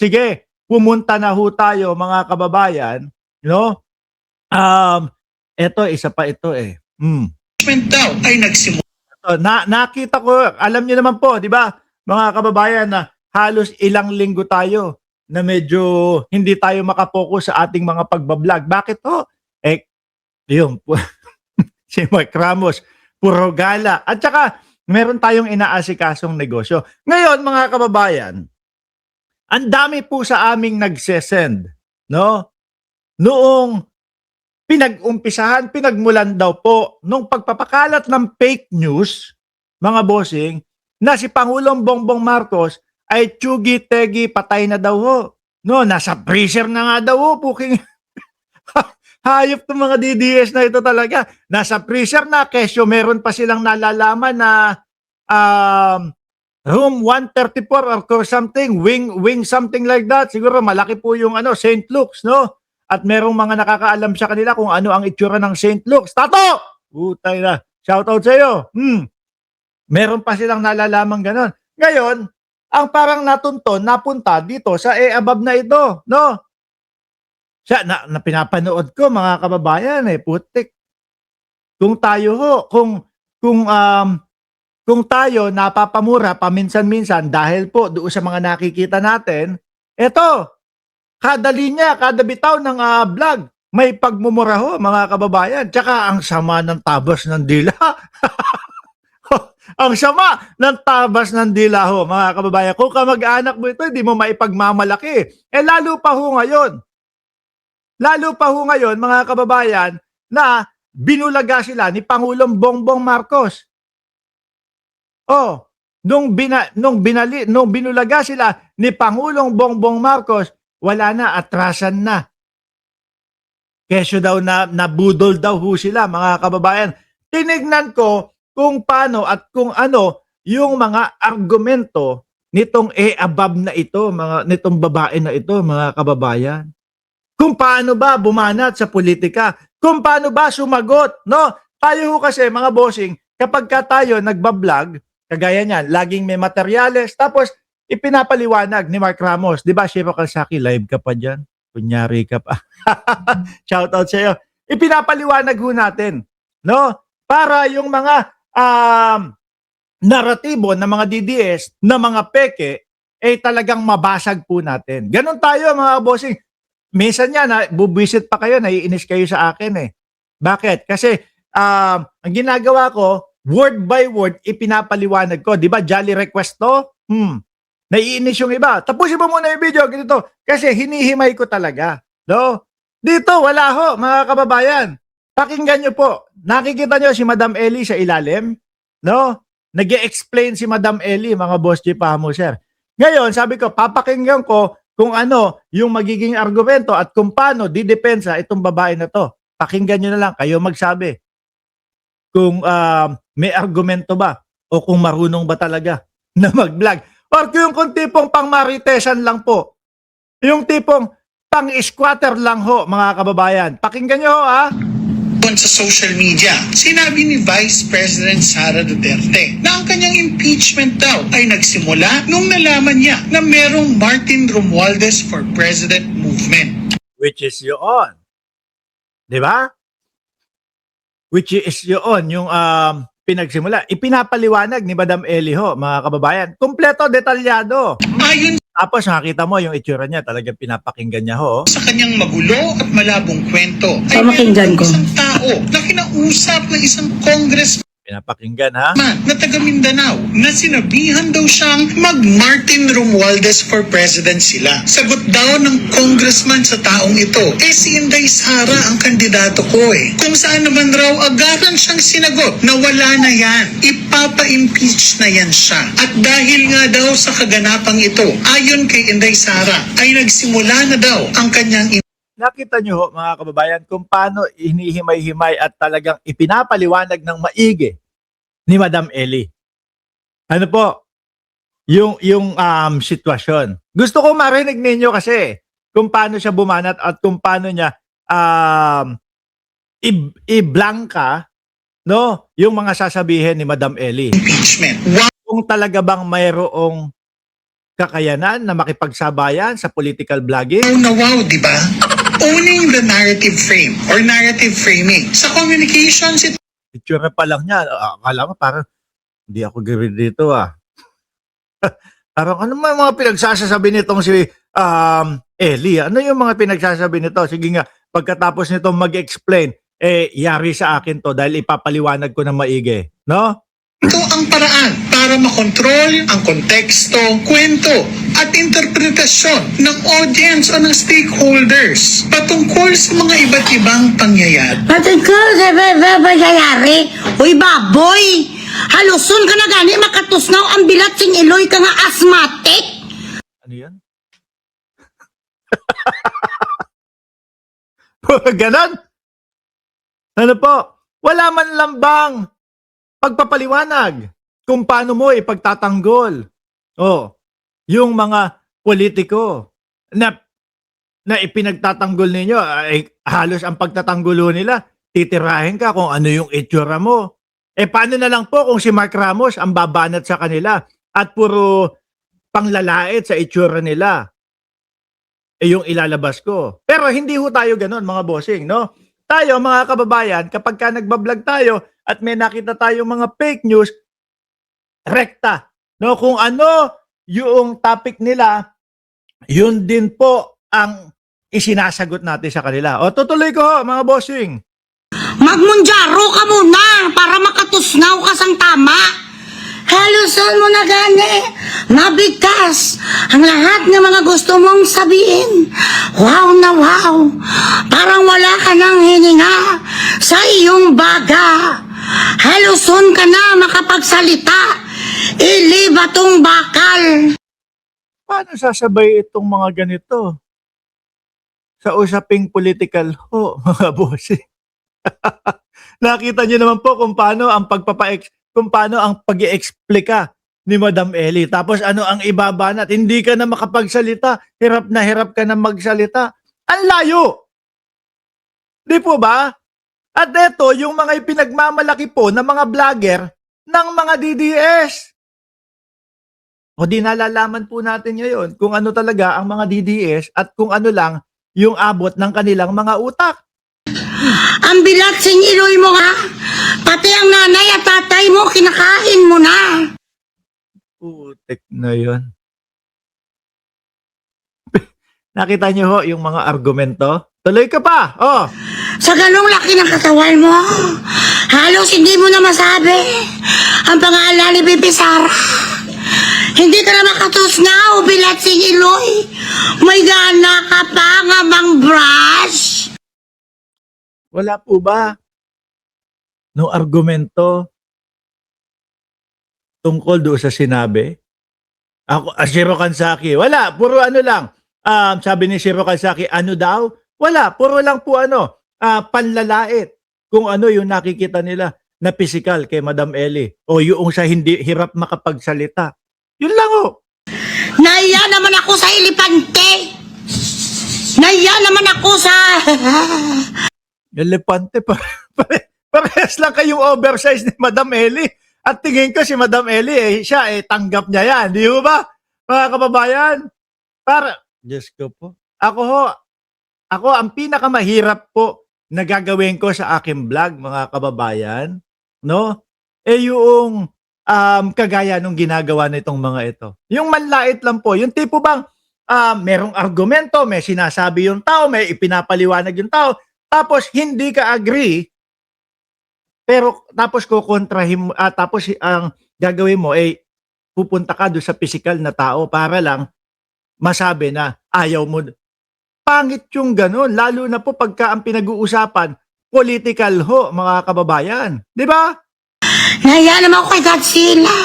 sige, pumunta na ho tayo mga kababayan, no? Eto isa pa ito eh. daw ay nagsimula. Nakita ko, alam niyo naman po, 'di ba? Mga kababayan na halos ilang linggo tayo na medyo hindi tayo makapokus sa ating mga pagbablog. Bakit to? Eh, yun, si Mark Ramos, puro gala. At saka, meron tayong inaasikasong negosyo. Ngayon, mga kababayan, ang dami po sa aming nagsesend, no? Noong pinag-umpisahan, pinagmulan daw po, nung pagpapakalat ng fake news, mga bossing, na si Pangulong Bongbong Marcos ay tsugi-tegi patay na daw ho. No, nasa freezer na nga daw ho, puking hayop ng mga DDS na ito talaga. Nasa freezer na, kesyo meron pa silang nalalaman na room 134 or something, wing something like that. Siguro malaki po yung St. Luke's, no? At merong mga nakakaalam sa kanila kung ano ang itsura ng St. Luke's. Tato! Utay na. Shoutout sa iyo. Meron pa silang nalalaman ganon. Ngayon, ang parang napunta dito sa above na ito, no? Siya, na pinapanood ko mga kababayan putik. Kung tayo ho, kung tayo napapamura paminsan-minsan dahil po doon sa mga nakikita natin, eto, kada linya, kada bitaw ng vlog, may pagmumura ho mga kababayan. Tsaka ang sama ng tabas ng dila. Ang sama ng tabas ng dila ho, mga kababayan. Kung kamag-anak mo ito, hindi mo maipagmamalaki. Lalo pa ho ngayon. Lalo pa ho ngayon, mga kababayan, na binulaga sila ni Pangulong Bongbong Marcos. Nung binulaga sila ni Pangulong Bongbong Marcos, wala na, atrasan na. Kesyo daw nabudol daw ho sila, mga kababayan. Tinignan ko kung paano at kung ano yung mga argumento nitong above na ito, nitong babae na ito, mga kababayan. Kung paano ba bumanat sa politika, kung paano ba sumagot, no? Tayo ho kasi, mga bossing, kapag tayo nagbablog, kagaya niyan, laging may materyales, tapos ipinapaliwanag ni Mark Ramos. Di ba, Shiro Kalsaki, live ka pa dyan? Kunyari ka pa. Shoutout sa iyo. Ipinapaliwanag ho natin, no? Para yung mga naratibo ng mga DDS, na mga peke, talagang mabasag po natin. Ganon tayo, mga bossing. Minsan yan, bubisit pa kayo, naiinis kayo sa akin Bakit? Kasi ang ginagawa ko, word by word, ipinapaliwanag ko. Di ba, jolly request to? Naiinis yung iba. Tapusin mo muna yung video, ganito. Kasi hinihimay ko talaga. No? Dito, wala ho, mga kababayan. Pakinggan nyo po. Nakikita nyo si Madam Ellie sa ilalim? No? Nag-e-explain si Madam Ellie, mga boss G Pahamuser. Ngayon, sabi ko, papakinggan ko kung ano yung magiging argumento at kung paano didepensa itong babae na to. Pakinggan nyo na lang, kayo magsabi. Kung may argumento ba o kung marunong ba talaga na mag-vlog. Or kung tipong pang-maritesan lang po. Yung tipong pang-squatter lang ho, mga kababayan. Pakinggan nyo ho, sa social media, sinabi ni Vice President Sara Duterte na ang kanyang impeachment daw ay nagsimula nung nalaman niya na merong Martin Romualdez for President movement. Which is yun. Diba? Which is yun, yung pinagsimula. Ipinapaliwanag ni Madam Ellie ho, mga kababayan. Kompleto, detalyado. Ayon Tapos nakita mo yung itsura niya, talagang pinapakinggan niya ho. sa kanyang magulo at malabong kwento, ay Pamakinggan ko. isang tao na kinausap ng isang congressman Pinapakinggan ha. na taga Mindanao na sinabihan daw siyang mag-Martin Romualdez for President sila. Sagot daw ng congressman sa taong ito, si Inday Sara ang kandidato ko Kung saan naman raw agaran siyang sinagot na wala na yan, ipapa-impeach na yan siya. At dahil nga daw sa kaganapang ito, ayon kay Inday Sara, ay nagsimula na daw ang kanyang Nakita nyo ho, mga kababayan, kung paano hinihimay-himay at talagang ipinapaliwanag ng maigi ni Madam Ellie. Ano po? Yung sitwasyon. Gusto ko marinig ninyo kasi kung paano siya bumanat at kung paano niya i-blanka, no, yung mga sasabihin ni Madam Ellie. impeachment. Kung talaga bang mayroong kakayanan na makipagsabayan sa political blogging? Wow na wow, di ba? Owning the narrative frame or narrative framing. Sa communications, Itsura pa lang niya, akala mo parang hindi ako gawin dito Parang ano mga pinagsasabi nitong si Ellie? Ano yung mga pinagsasabi nito? Sige nga, pagkatapos nito mag-explain, yari sa akin to dahil ipapaliwanag ko ng maigi. No? ito ang paraan para makontrol ang konteksto, kwento, at interpretasyon ng audience o ng stakeholders patungkol sa mga iba't ibang pangyayari. Patungkol sa bayayari. Uy, baboy! Haluson ka na gani, makatusnaw ang bilat sing iloy ka nga asthmatic. Ano yan? Ganon? Ano po? Wala man lambang pagpapaliwanag kung paano mo ipagtatanggol. Yung mga politiko na ipinagtatanggol ninyo, ay halos ang pagtatanggulo nila, titirahin ka kung ano yung itsura mo. Paano na lang po kung si Mark Ramos ang babanat sa kanila at puro panglalait sa itsura nila? Yung ilalabas ko. Pero hindi ho tayo ganon, mga bossing, no? Tayo, mga kababayan, kapag ka nagbablog tayo at may nakita tayong mga fake news, rekta. No? Kung ano yung topic nila, yun din po ang isinasagot natin sa kanila. Tutuloy ko ho, mga bossing. Magmunjaro ka muna para makatusnaw ka sang tama. Haluson mo na gani. Mabigkas ang lahat ng mga gusto mong sabihin. Wow na wow. Parang wala ka nang hininga sa iyong baga. Haluson ka na makapagsalita. Ilibatong bakal. Paano sasabay itong mga ganito? Sa usaping political ho, mga bossing. Nakita niyo naman po kung paano ang pag-i-explika ni Madam Ellie. Tapos ano ang ibabanat? Hindi ka na makapagsalita. Hirap ka na magsalita. Ang layo! Di po ba? At ito, yung mga ipinagmamalaki po ng mga vlogger ng mga DDS. O di nalalaman po natin ngayon kung ano talaga ang mga DDS at kung ano lang yung abot ng kanilang mga utak. Ang bilat sing iloy mo nga. Pati ang nanay at tatay mo, kinakain mo na. Putek na yun. Nakita niyo ho yung mga argumento? Tuloy ka pa! Sa ganong laki ng katawan mo, halos hindi mo na masabi ang pangalan ni Bibi Sara. Hindi ka na makatusnaw, bilat sing iloy. May gana ka pa nga bang brush? Wala po ba? No argumento tungkol doon sa sinabi? Ako, Shiro Kansaki, wala. Puro ano lang. Sabi ni Shiro Kansaki, ano daw? Wala. Puro lang po panlalait. Kung ano yung nakikita nila na physical kay Madam Ellie. O yung sa hindi hirap makapagsalita. Yun lang ho. Naiya naman ako sa elepante. Naiya naman ako sa... Elepante, parehas lang kayong oversize ni Madam Ellie. At tingin ko si Madam Ellie, siya tanggap niya yan. Di ba, mga kababayan? Diyos ko po. Ako ang pinakamahirap po na gagawin ko sa aking vlog, mga kababayan, no? Yung kagaya nung ginagawa nitong mga ito. Yung manlait lang po, yung tipo bang merong argumento, may sinasabi yung tao, may ipinapaliwanag yung tao, tapos hindi ka agree, pero tapos kukontrahin mo, tapos ang gagawin mo pupunta ka doon sa physical na tao para lang masabi na ayaw mo. Pangit yung gano'n, lalo na po pagka ang pinag-uusapan, political ho, mga kababayan. Di ba? Naiya naman ako kay Godzilla.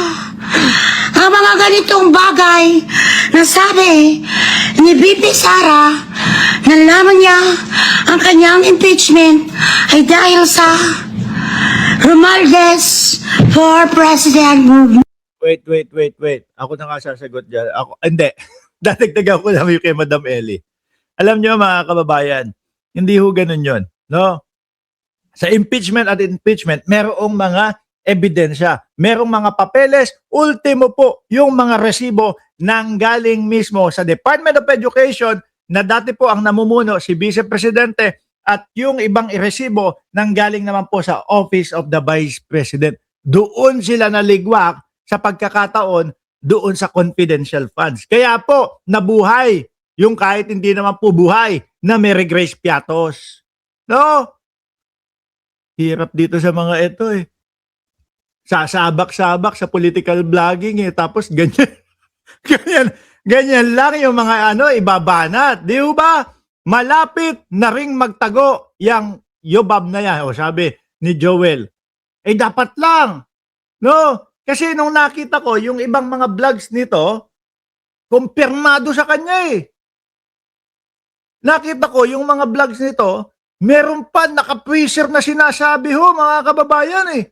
Ang mga ganitong bagay na sabi ni Bibi Sara, nalaman niya ang kanyang impeachment ay dahil sa Romualdez for President movement. Wait. Ako na nga sasagot dyan. Hindi. Dadagdagan ko lang yung kay Madam Ellie. Alam niyo mga kababayan, hindi ho ganun yun. No? Sa impeachment at impeachment, merong mga ebidensya. Merong mga papeles, ultimo po yung mga resibo nang galing mismo sa Department of Education na dati po ang namumuno si Vice Presidente at yung ibang resibo nang galing naman po sa Office of the Vice President. Doon sila naligwak sa pagkakataon doon sa confidential funds. Kaya po, nabuhay yung kahit hindi naman po buhay na Mary Grace Piatos. No? Hirap dito sa mga ito eh. Sasabak-sabak sa political vlogging eh. Tapos ganyan, ganyan lang yung mga ibabanat. Di ba? Malapit na ring magtago yung yobab na yan. O sabi ni Joel, dapat lang. No? Kasi nung nakita ko, yung ibang mga vlogs nito, kumpirmado sa kanya eh. Nakita ko, yung mga vlogs nito, meron pa naka-freezer na sinasabi mga kababayan eh.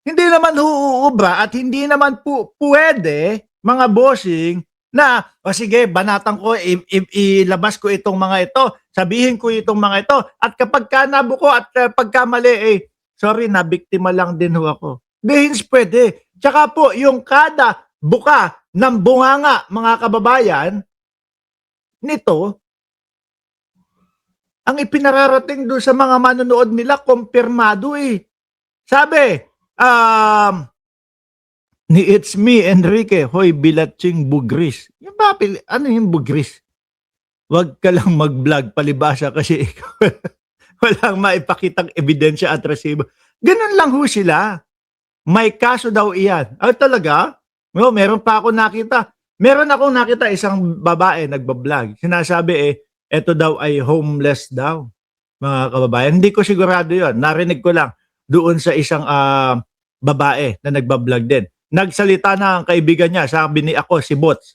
Hindi naman uubra at hindi naman pwede, mga bossing, na, sige, banatan ko, ilabas ko itong mga ito, sabihin ko itong mga ito, at kapag nabuko at pagkamali, sorry, nabiktima lang din ako. Hindi pwede. Tsaka po, yung kada buka ng bunganga, mga kababayan, nito, ang ipinararating doon sa mga manonood nila, kumpirmado eh. Sabi, ni It's Me, Enrique, hoy, bilatsing bugris. Yung ano yung bugris? Huwag ka lang mag-vlog, palibasa kasi ikaw walang maipakitang ebidensya at resibo. Ganun lang ho sila. May kaso daw iyan. Talaga? No, meron pa ako nakita. Meron akong nakita isang babae nagbablog. Sinasabi eto daw ay homeless daw. Mga kababayan. Hindi ko sigurado yun. Narinig ko lang doon sa isang babae na nagbablog din. Nagsalita na ang kaibigan niya. Sabi ni ako, si Bots.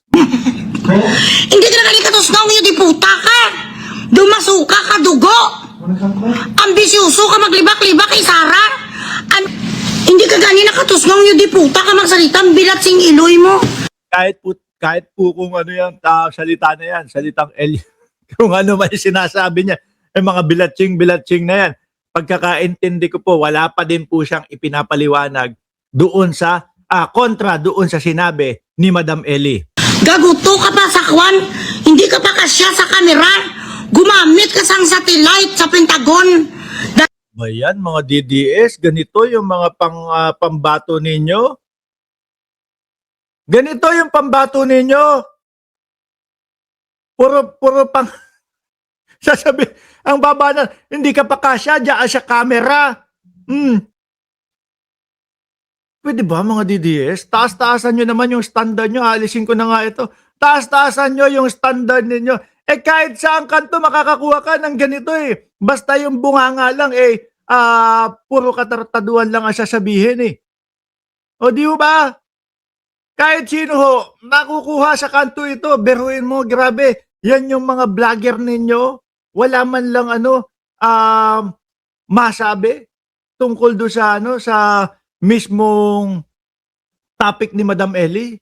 Hindi ka na katusnaw ngayon, di puta ka. Dumasuka ka, dugo. Ambisyoso ka, maglibak-libak kay Sara. Hindi ka gani nakatusnaw ngayon, di puta ka magsalita, bilat sing iloy mo. Kahit po kung ano yan, salita na yan, salitang kung ano man sinasabi niya, mga bilatsing na yan. Pagkakaintindi ko po, wala pa din po siyang ipinapaliwanag doon sa kontra doon sa sinabi ni Madam Ellie. Gaguto ka pa sa kwan, hindi ka pa kasya sa kamera, gumamit ka sang satellite sa Pentagon. Ayan, mga DDS, ganito yung mga pambato ninyo. Ganito yung pambato ninyo. Puro pang sasabi, ang baba na, hindi ka pa kasya, diyan sa camera. Pwede ba mga DDS? Taas-taasan nyo naman yung standard nyo. Alisin ko na nga ito. Taas-taasan nyo yung standard ninyo. Kahit saan kanto makakakuha ka ng ganito eh. Basta yung bunganga lang puro katartaduan lang ang sasabihin eh. O di ba? Kahit sino ho, nakukuha sa kanto ito. Beruin mo, grabe. Yan yung mga vlogger ninyo. Wala man lang masabi tungkol do sa sa mismong topic ni Madam Ellie.